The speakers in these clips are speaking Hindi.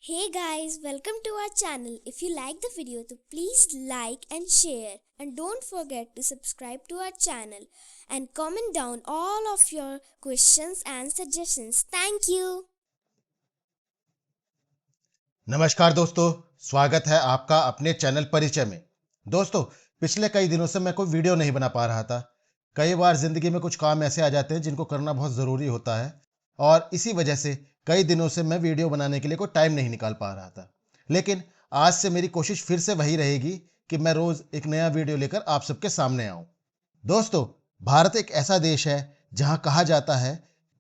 Hey guys, welcome to our channel. If you like the video, तो please like and share, and don't forget to subscribe to our channel and comment down all of your questions and suggestions. Thank you. नमस्कार दोस्तों, स्वागत है आपका अपने चैनल परिचय में। दोस्तों, पिछले कई दिनों से मैं कोई वीडियो नहीं बना पा रहा था। कई बार ज़िंदगी में कुछ काम ऐसे आ जाते हैं जिनको करना बहुत ज़रूरी होता है और इसी वजह से कई दिनों से मैं वीडियो बनाने के लिए कोई टाइम नहीं निकाल पा रहा था। लेकिन आज से मेरी कोशिश फिर से वही रहेगी कि मैं रोज़ एक नया वीडियो लेकर आप सबके सामने आऊँ। दोस्तों, भारत एक ऐसा देश है जहाँ कहा जाता है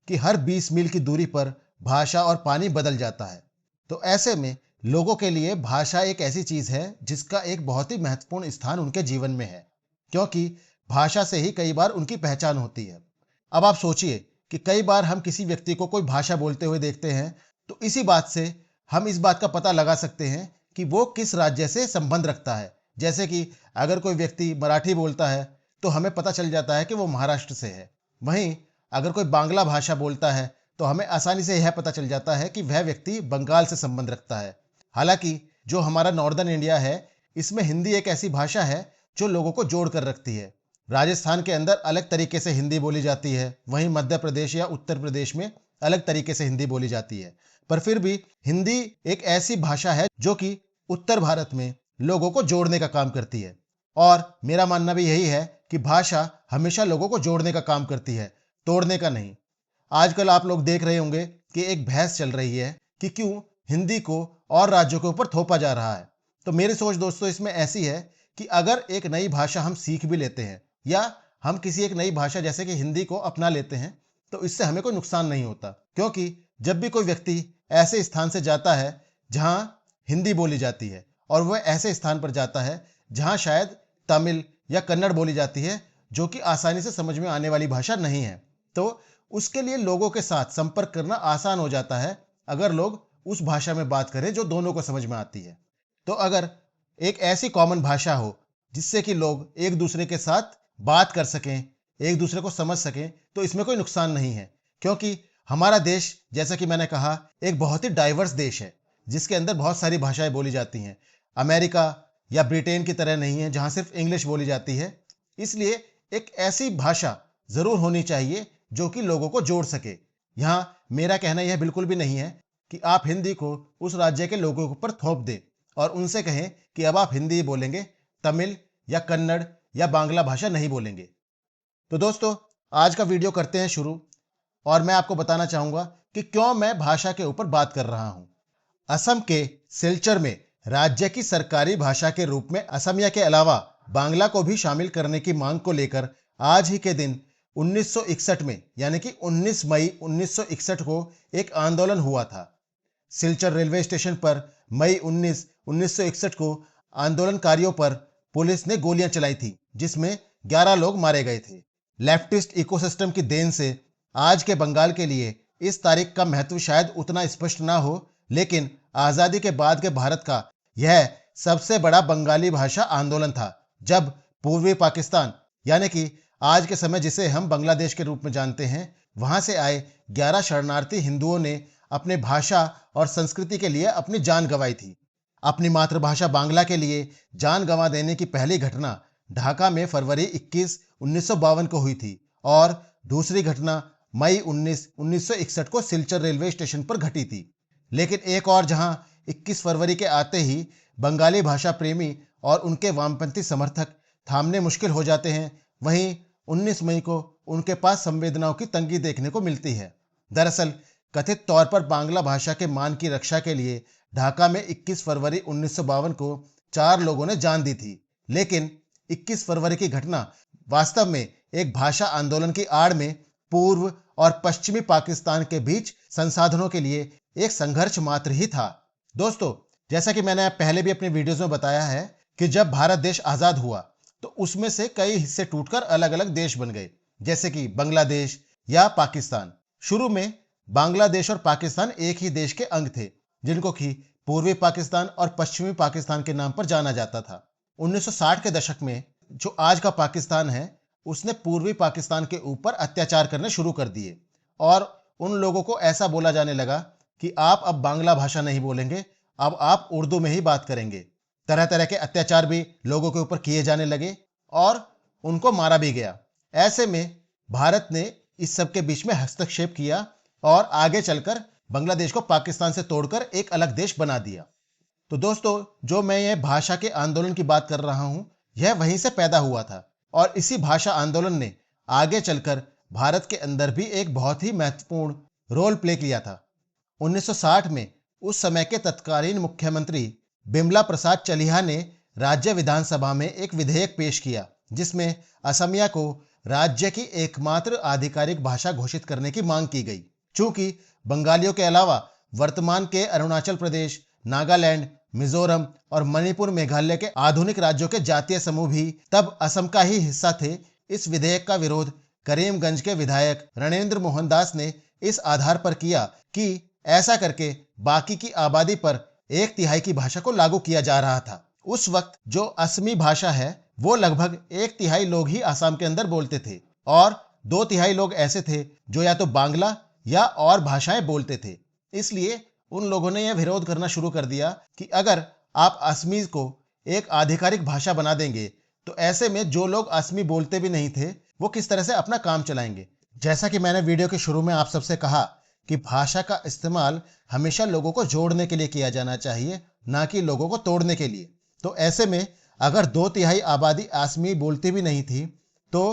कि हर 20 मील की दूरी पर भाषा और पानी बदल जाता है। तो ऐसे में लोगों के लिए भाषा एक ऐसी चीज है जिसका एक बहुत ही महत्वपूर्ण स्थान उनके जीवन में है, क्योंकि भाषा से ही कई बार उनकी पहचान होती है। अब आप सोचिए कि कई बार हम किसी व्यक्ति को कोई भाषा बोलते हुए देखते हैं, तो इसी बात से हम इस बात का पता लगा सकते हैं कि वो किस राज्य से संबंध रखता है। जैसे कि अगर कोई व्यक्ति मराठी बोलता है तो हमें पता चल जाता है कि वो महाराष्ट्र से है। वहीं अगर कोई बांग्ला भाषा बोलता है तो हमें आसानी से यह पता चल जाता है कि वह व्यक्ति बंगाल से संबंध रखता है। हालांकि जो हमारा नॉर्दर्न इंडिया है, इसमें हिंदी एक ऐसी भाषा है जो लोगों को जोड़ कर रखती है। राजस्थान के अंदर अलग तरीके से हिंदी बोली जाती है, वहीं मध्य प्रदेश या उत्तर प्रदेश में अलग तरीके से हिंदी बोली जाती है। पर फिर भी हिंदी एक ऐसी भाषा है जो कि उत्तर भारत में लोगों को जोड़ने का काम करती है। और मेरा मानना भी यही है कि भाषा हमेशा लोगों को जोड़ने का काम करती है, तोड़ने का नहीं। आजकल आप लोग देख रहे होंगे कि एक बहस चल रही है कि क्यों हिंदी को और राज्यों के ऊपर थोपा जा रहा है। तो मेरी सोच दोस्तों इसमें ऐसी है कि अगर एक नई भाषा हम सीख भी लेते हैं या हम किसी एक नई भाषा जैसे कि हिंदी को अपना लेते हैं, तो इससे हमें कोई नुकसान नहीं होता, क्योंकि जब भी कोई व्यक्ति ऐसे स्थान से जाता है जहां हिंदी बोली जाती है और वह ऐसे स्थान पर जाता है जहां शायद तमिल या कन्नड़ बोली जाती है, जो कि आसानी से समझ में आने वाली भाषा नहीं है, तो उसके लिए लोगों के साथ संपर्क करना आसान हो जाता है अगर लोग उस भाषा में बात करें जो दोनों को समझ में आती है। तो अगर एक ऐसी कॉमन भाषा हो जिससे कि लोग एक दूसरे के साथ बात कर सकें, एक दूसरे को समझ सकें, तो इसमें कोई नुकसान नहीं है। क्योंकि हमारा देश, जैसा कि मैंने कहा, एक बहुत ही डाइवर्स देश है जिसके अंदर बहुत सारी भाषाएं बोली जाती हैं। अमेरिका या ब्रिटेन की तरह नहीं है जहां सिर्फ इंग्लिश बोली जाती है। इसलिए एक ऐसी भाषा जरूर होनी चाहिए जो कि लोगों को जोड़ सके। यहां मेरा कहना यह बिल्कुल भी नहीं है कि आप हिंदी को उस राज्य के लोगों के ऊपर थोप दें और उनसे कहें कि अब आप हिंदी बोलेंगे, तमिल या कन्नड़ या बांग्ला भाषा नहीं बोलेंगे। तो दोस्तों, आज का वीडियो करते हैं शुरू। और मैं आपको बताना चाहूंगा कि क्यों मैं भाषा के ऊपर बात कर रहा हूं। असम के सिलचर में राज्य की सरकारी भाषा के रूप में असमिया के अलावा बांग्ला को भी शामिल करने की मांग को लेकर आज ही के दिन 1961 में, यानी कि 19 मई 1961 को एक आंदोलन हुआ था। सिलचर रेलवे स्टेशन पर मई 19, 1961 को आंदोलनकारियों पर पुलिस ने गोलियां चलाई थी, जिसमें 11 लोग मारे गए थे। लेफ्टिस्ट इकोसिस्टम की देन से आज के बंगाल के लिए इस तारीख का महत्व शायद उतना स्पष्ट ना हो, लेकिन आजादी के बाद के भारत का यह सबसे बड़ा बंगाली भाषा आंदोलन था, जब पूर्वी पाकिस्तान, यानी कि आज के समय जिसे हम बांग्लादेश के रूप में जानते हैं, वहां से आए 11 शरणार्थी हिंदुओं ने अपने भाषा और संस्कृति के लिए अपनी जान गंवाई थी। अपनी मातृभाषा बांग्ला के लिए जान गंवा देने की पहली घटना ढाका में फरवरी 21, 1952 को हुई थी और दूसरी घटना मई 19, 1961 को सिलचर रेलवे स्टेशन पर घटी थी। लेकिन एक और जहां 21 फरवरी के आते ही बंगाली भाषा प्रेमी और उनके वामपंथी समर्थक थामने मुश्किल हो जाते हैं, वहीं 19 मई को उनके पास संवेदनाओं की तंगी देखने को मिलती है। दरअसल कथित तौर पर बांग्ला भाषा के मान की रक्षा के लिए ढाका में 21 फरवरी 1952 को 4 लोगों ने जान दी थी। लेकिन 21 फरवरी की घटना वास्तव में एक भाषा आंदोलन की आड़ में पूर्व और पश्चिमी पाकिस्तान के बीच संसाधनों के लिए एक संघर्ष मात्र ही था। दोस्तों, जैसा कि मैंने पहले भी अपने वीडियोस में बताया है कि जब भारत देश आजाद हुआ तो उसमें से कई हिस्से टूटकर अलग अलग देश बन गए, जैसे कि बांग्लादेश या पाकिस्तान। शुरू में बांग्लादेश और पाकिस्तान एक ही देश के अंग थे, जिनको कि पूर्वी पाकिस्तान और पश्चिमी पाकिस्तान के नाम पर जाना जाता था। 1960 के दशक में जो आज का पाकिस्तान है, उसने पूर्वी पाकिस्तान के ऊपर अत्याचार करने शुरू कर दिए और उन लोगों को ऐसा बोला जाने लगा कि आप अब बांग्ला भाषा नहीं बोलेंगे, अब आप उर्दू में ही बात करेंगे। तरह तरह के अत्याचार भी लोगों के ऊपर किए जाने लगे और उनको मारा भी गया। ऐसे में भारत ने इस सब के बीच में हस्तक्षेप किया और आगे चलकर बांग्लादेश को पाकिस्तान से तोड़कर एक अलग देश बना दिया। तो दोस्तों, जो मैं ये भाषा के आंदोलन की बात कर रहा हूं, यह वहीं से पैदा हुआ था और इसी भाषा आंदोलन ने आगे चलकर भारत के अंदर भी एक बहुत ही महत्वपूर्ण रोल प्ले किया था। 1960 में उस समय के तत्कालीन मुख्यमंत्री बिमला प्रसाद चलिहा ने राज्य विधानसभा में एक विधेयक पेश किया जिसमें असमिया को राज्य की एकमात्र आधिकारिक भाषा घोषित करने की मांग की गई। चूंकि बंगालियों के अलावा वर्तमान के अरुणाचल प्रदेश, नागालैंड, मिजोरम और मणिपुर, मेघालय के आधुनिक राज्यों के जातीय समूह भी तब असम का ही हिस्सा थे, इस विधेयक का विरोध करीमगंज के विधायक रणेंद्र मोहन दास ने इस आधार पर किया कि ऐसा करके बाकी की आबादी पर 1/3 की भाषा को लागू किया जा रहा था। उस वक्त जो असमी भाषा है वो लगभग 1/3 लोग ही आसाम के अंदर बोलते थे और 2/3 लोग ऐसे थे जो या तो बांग्ला या और भाषाएं बोलते थे। इसलिए उन लोगों ने यह विरोध करना शुरू कर दिया कि अगर आप असमी को एक आधिकारिक भाषा बना देंगे तो ऐसे में जो लोग असमी बोलते भी नहीं थे वो किस तरह से अपना काम चलाएंगे। जैसा कि मैंने वीडियो के शुरू में आप सबसे कहा कि भाषा का इस्तेमाल हमेशा लोगों को जोड़ने के लिए किया जाना चाहिए, ना कि लोगों को तोड़ने के लिए। तो ऐसे में अगर 2/3 आबादी असमी बोलती भी नहीं थी तो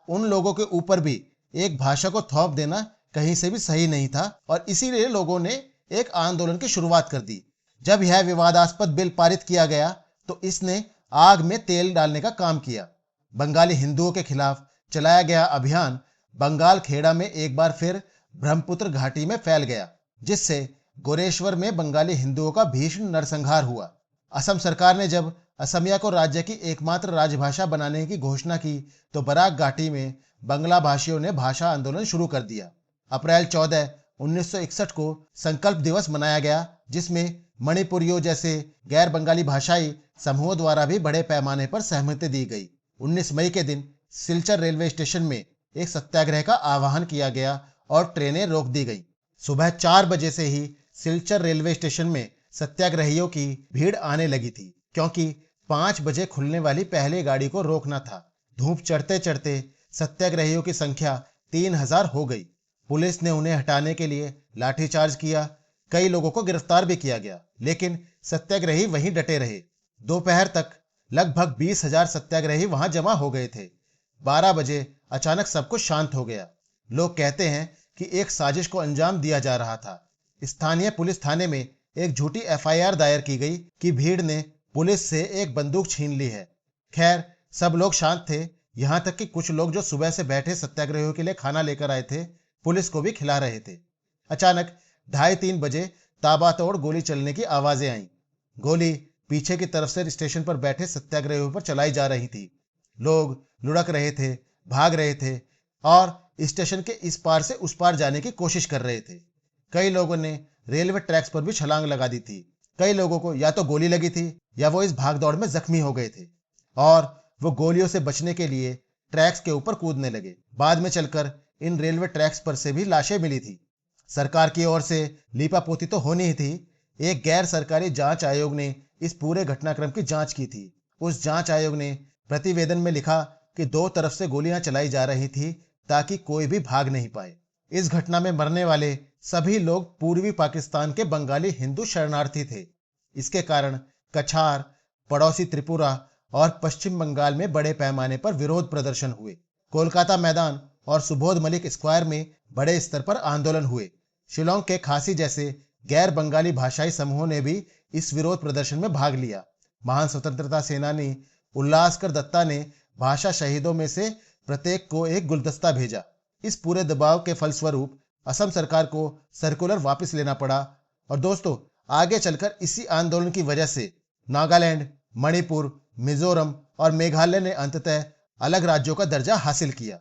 उन लोगों के ऊपर भी एक भाषा को थोप देना कहीं से भी सही नहीं था और इसीलिए लोगों ने एक आंदोलन की शुरुआत कर दी। जब यह विवादास्पद बिल पारित किया गया तो इसने आग में तेल डालने का काम किया। बंगाली हिंदुओं के खिलाफ चलाया गया अभियान बंगाल खेड़ा में एक बार फिर ब्रह्मपुत्र घाटी में फैल गया, जिससे गोरेश्वर में बंगाली हिंदुओं का भीषण नरसंहार हुआ। असम सरकार ने जब असमिया को राज्य की एकमात्र राजभाषा बनाने की घोषणा की तो बराक घाटी में बंगला भाषियों ने भाषा आंदोलन शुरू कर दिया। अप्रैल 14, 1961 को संकल्प दिवस मनाया गया, जिसमें मणिपुरियों जैसे गैर बंगाली भाषाई समूहों द्वारा भी बड़े पैमाने पर सहमति दी गई। 19 मई के दिन सिलचर रेलवे स्टेशन में एक सत्याग्रह का आह्वान किया गया और ट्रेनें रोक दी गई। सुबह 4 बजे से ही सिलचर रेलवे स्टेशन में सत्याग्रहियों की भीड़ आने लगी थी, क्योंकि 5 बजे खुलने वाली पहली गाड़ी को रोकना था। धूप चढ़ते चढ़ते सत्याग्रहियों की संख्या 3000 हो गई। पुलिस ने उन्हें हटाने के लिए लाठीचार्ज किया। कई लोगों को गिरफ्तार भी किया गया, लेकिन सत्याग्रही वहीं डटे रहे। दोपहर तक लगभग 20,000 सत्याग्रही वहां जमा हो गए थे। 12 बजे अचानक सब कुछ शांत हो गया। लोग कहते हैं कि एक साजिश को अंजाम दिया जा रहा था। स्थानीय पुलिस थाने में एक झूठी FIR दायर की गई कि भीड़ ने पुलिस से एक बंदूक छीन ली है। खैर, सब लोग शांत थे, यहां तक कि कुछ लोग जो सुबह से बैठे सत्याग्रहियों के लिए खाना लेकर आए थे पुलिस को भी खिला रहे थे। अचानक 2:30-3 बजे ताबड़तोड़ गोली चलने की आवाजें आईं। गोली पीछे की तरफ से स्टेशन पर बैठे सत्याग्रहियों पर चलाई जा रही थी। लोग लुढ़क रहे थे, भाग रहे थे और स्टेशन के इस पार से उस पार जाने की कोशिश कर रहे थे। कई लोगों ने रेलवे ट्रैक्स पर भी छलांग लगा दी थी। कई लोगों को या तो गोली लगी थी या वो इस भागदौड़ में जख्मी हो गए थे और वो गोलियों से बचने के लिए ट्रैक्स के ऊपर कूदने लगे। बाद में चलकर इन रेलवे ट्रैक्स पर से भी लाशें मिली थी। सरकार की ओर से लीपापोती तो होनी ही थी। एक गैर सरकारी जांच आयोग ने इस पूरे घटनाक्रम की जांच की थी। उस जांच आयोग ने प्रतिवेदन में लिखा कि 2 तरफ से गोलियां चलाई जा रही थी ताकि कोई भी भाग नहीं पाए। इस घटना में मरने वाले सभी लोग पूर्वी पाकिस्तान के बंगाली हिंदू शरणार्थी थे। इसके कारण कछार, पड़ोसी त्रिपुरा और पश्चिम बंगाल में बड़े पैमाने पर विरोध प्रदर्शन हुए। कोलकाता मैदान और सुबोध मलिक स्क्वायर में बड़े स्तर पर आंदोलन हुए। शिलोंग के खासी जैसे गैर बंगाली भाषाई समूहों ने भी इस विरोध प्रदर्शन में भाग लिया। महान स्वतंत्रता सेनानी उल्लासकर दत्ता ने भाषा शहीदों में से प्रत्येक को एक गुलदस्ता भेजा। इस पूरे दबाव के फलस्वरूप असम सरकार को सर्कुलर वापस लेना पड़ा और दोस्तों, आगे चलकर इसी आंदोलन की वजह से नागालैंड, मणिपुर, मिजोरम और मेघालय ने अंततः अलग राज्यों का दर्जा हासिल किया।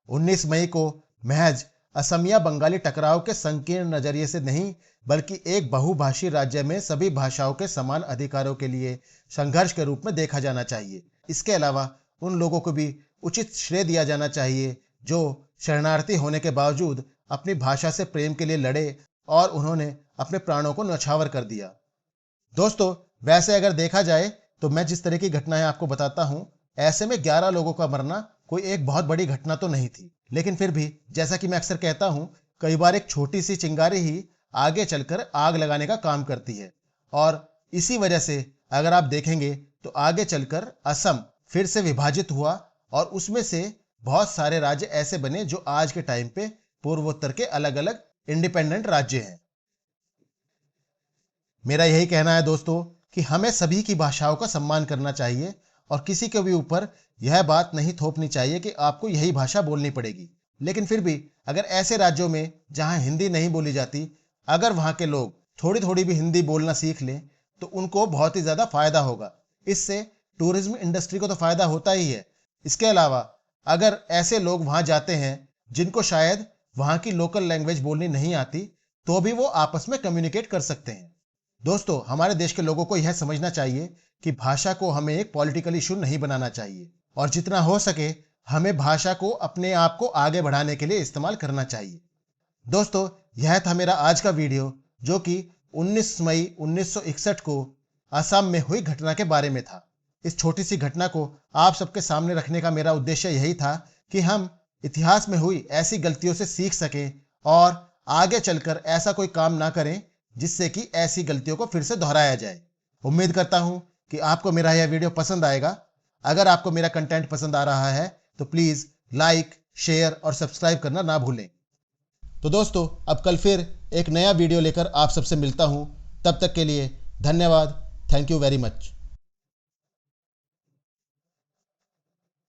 19 मई को महज असमिया बंगाली टकराव के संकीर्ण नजरिए से नहीं, बल्कि एक बहुभाषी राज्य में सभी भाषाओं के समान अधिकारों के लिए संघर्ष के रूप में देखा जाना चाहिए। इसके अलावा उन लोगों को भी उचित श्रेय दिया जाना चाहिए जो शरणार्थी होने के बावजूद अपनी भाषा से प्रेम के लिए लड़े और उन्होंने अपने प्राणों को न्यौछावर कर दिया। दोस्तों, वैसे अगर देखा जाए तो मैं जिस तरह की घटनाएं आपको बताता हूं, ऐसे में 11 लोगों का मरना कोई एक बहुत बड़ी घटना तो नहीं थी, लेकिन फिर भी जैसा कि मैं अक्सर कहता हूं, कई बार एक छोटी सी चिंगारी ही आगे चलकर आग लगाने का काम करती है। और इसी वजह से अगर आप देखेंगे तो आगे चलकर असम फिर से विभाजित हुआ और उसमें से बहुत सारे राज्य ऐसे बने जो आज के टाइम पे पूर्वोत्तर के अलग अलग इंडिपेंडेंट राज्य हैं। मेरा यही कहना है दोस्तों कि हमें सभी की भाषाओं का सम्मान करना चाहिए और किसी के भी ऊपर यह बात नहीं थोपनी चाहिए कि आपको यही भाषा बोलनी पड़ेगी। लेकिन फिर भी अगर ऐसे राज्यों में जहां हिंदी नहीं बोली जाती, अगर वहां के लोग थोड़ी थोड़ी भी हिंदी बोलना सीख लें तो उनको बहुत ही ज्यादा फायदा होगा। इससे टूरिज्म इंडस्ट्री को तो फायदा होता ही है। इसके अलावा अगर ऐसे लोग वहां जाते हैं जिनको शायद वहां की लोकल लैंग्वेज बोलनी नहीं आती, तो भी वो आपस में कम्युनिकेट कर सकते हैं। दोस्तों, हमारे देश के लोगों को यह समझना चाहिए कि भाषा को हमें एक पॉलिटिकल इशू नहीं बनाना चाहिए और जितना हो सके हमें भाषा को अपने आप को आगे बढ़ाने के लिए इस्तेमाल करना चाहिए। दोस्तों, यह था मेरा आज का वीडियो जो कि 19 मई 1961 को असम में हुई घटना के बारे में था। इस छोटी सी घटना को आप सबके सामने रखने का मेरा उद्देश्य यही था कि हम इतिहास में हुई ऐसी गलतियों से सीख सकें और आगे चलकर ऐसा कोई काम ना करें जिससे कि ऐसी गलतियों को फिर से दोहराया जाए। उम्मीद करता हूं कि आपको मेरा यह वीडियो पसंद आएगा। अगर आपको मेरा कंटेंट पसंद आ रहा है तो प्लीज लाइक, शेयर और सब्सक्राइब करना ना भूलें। तो दोस्तों, अब कल फिर एक नया वीडियो लेकर आप सबसे मिलता हूं। तब तक के लिए धन्यवाद। Thank you very much.